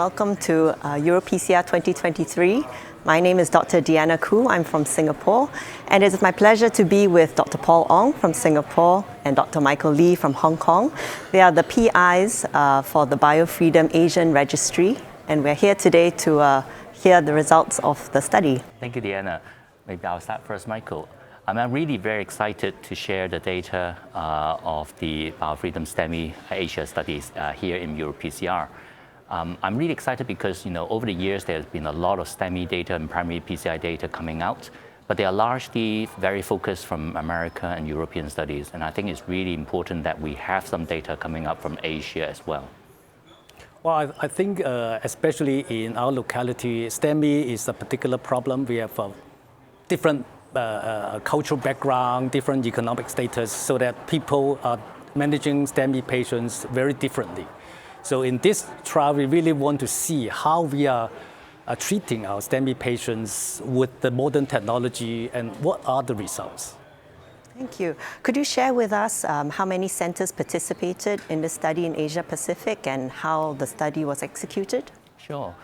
welcome to EuroPCR 2023. My name is Dr. Deanna Khoo. I'm from Singapore, and it is my pleasure to be with Dr. Paul Ong from Singapore and Dr. Michael Lee from Hong Kong. They are the PIs for the BioFreedom Asian Registry, and we're here today to hear the results of the study. Thank you, Deanna. Maybe I'll start first, Michael. I'm really very excited to share the data of the BioFreedom STEMI Asia studies here in EuroPCR. I'm really excited because, over the years there's been a lot of STEMI data and primary PCI data coming out, but they are largely very focused from America and European studies. And I think it's really important that we have some data coming up from Asia as well. Well, I think especially in our locality, STEMI is a particular problem. We have different cultural background, different economic status, so that people are managing STEMI patients very differently. So in this trial, we really want to see how we are treating our STEMI patients with the modern technology and what are the results. Thank you. Could you share with us how many centers participated in the study in Asia Pacific and how the study was executed? Sure.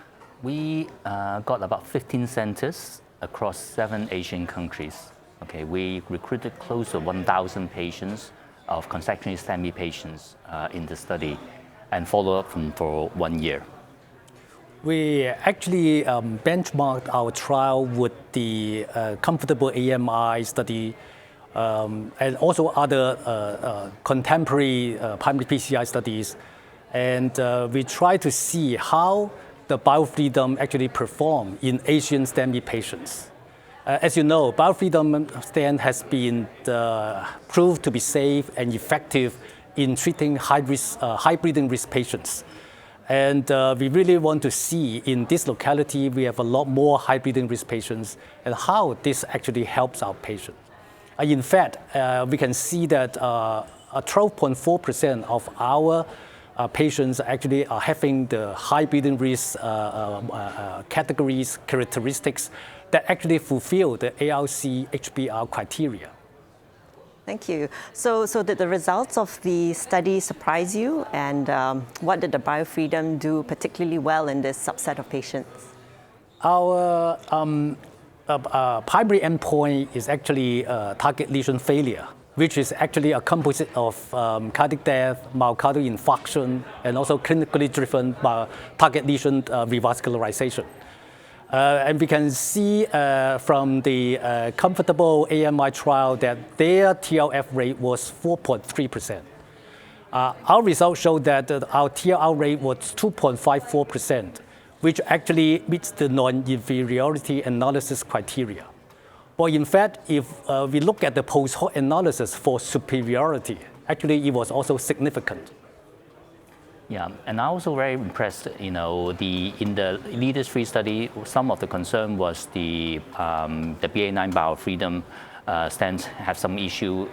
We got about 15 centers across 7 Asian countries. Okay, we recruited close to 1,000 patients of consecutive STEMI patients in the study and followed up for 1 year. We actually benchmarked our trial with the comfortable AMI study and also other contemporary primary PCI studies. And we try to see how the BioFreedom actually perform in Asian STEMI patients. As you know, BioFreedom stand has been proved to be safe and effective in treating high breathing risk patients. And we really want to see in this locality, we have a lot more high breathing risk patients and how this actually helps our patients. In fact, we can see that 12.4% of our patients actually are having the high breathing risk categories, characteristics that actually fulfill the ALC HBR criteria. Thank you. So did the results of the study surprise you? And what did the BioFreedom do particularly well in this subset of patients? Our primary endpoint is actually target lesion failure, which is actually a composite of cardiac death, myocardial infarction, and also clinically driven by target lesion revascularization. And we can see from the comfortable AMI trial that their TLF rate was 4.3%. Our results showed that our TLR rate was 2.54%, which actually meets the non-inferiority analysis criteria. But in fact, if we look at the post-hoc analysis for superiority, actually it was also significant. Yeah, and I'm also very impressed, in the LEADERS-3 study, some of the concern was the BA9 BioFreedom stents have some issue,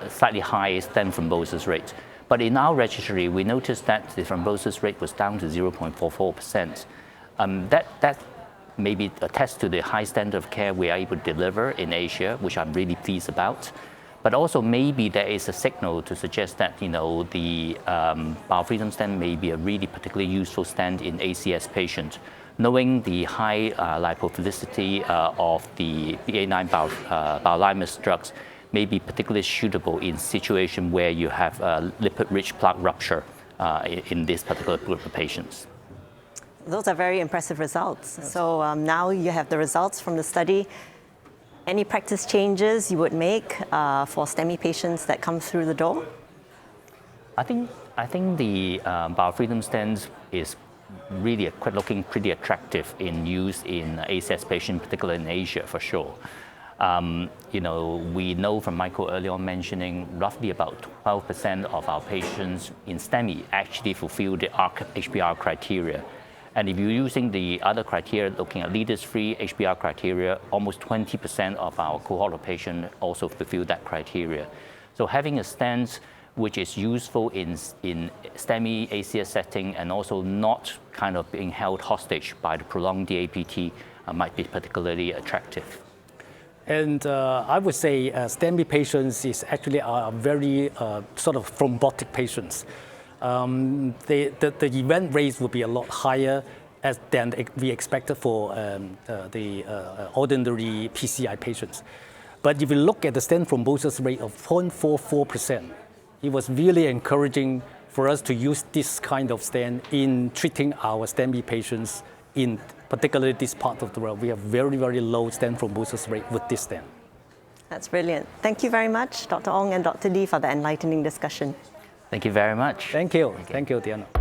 slightly high stent thrombosis rate. But in our registry, we noticed that the thrombosis rate was down to 0.44%. That maybe attests to the high standard of care we are able to deliver in Asia, which I'm really pleased about. But also maybe there is a signal to suggest that the BioFreedom stent may be a really particularly useful stent in ACS patients. Knowing the high lipophilicity of the BA9 Biolymus drugs may be particularly suitable in situation where you have lipid-rich plaque rupture in this particular group of patients. Those are very impressive results. Yes. So now you have the results from the study. Any practice changes you would make for STEMI patients that come through the door? I think the BioFreedom stent is really looking pretty attractive in use in ACS patients, particularly in Asia for sure. We know from Michael earlier on mentioning roughly about 12% of our patients in STEMI actually fulfill the HBR criteria. And if you're using the other criteria, looking at LEADERS-3 HBR criteria, almost 20% of our cohort of patients also fulfill that criteria. So having a stent which is useful in STEMI ACS setting and also not kind of being held hostage by the prolonged DAPT might be particularly attractive. And I would say STEMI patients is actually are very sort of thrombotic patients. The event rates will be a lot higher. than we expected for the ordinary PCI patients. But if you look at the stent thrombosis rate of 0.44%, it was really encouraging for us to use this kind of stent in treating our STEMI patients in particularly this part of the world. We have very, very low stent thrombosis rate with this stent. That's brilliant. Thank you very much, Dr. Ong and Dr. Lee, for the enlightening discussion. Thank you very much. Thank you. Thank you, Deanna.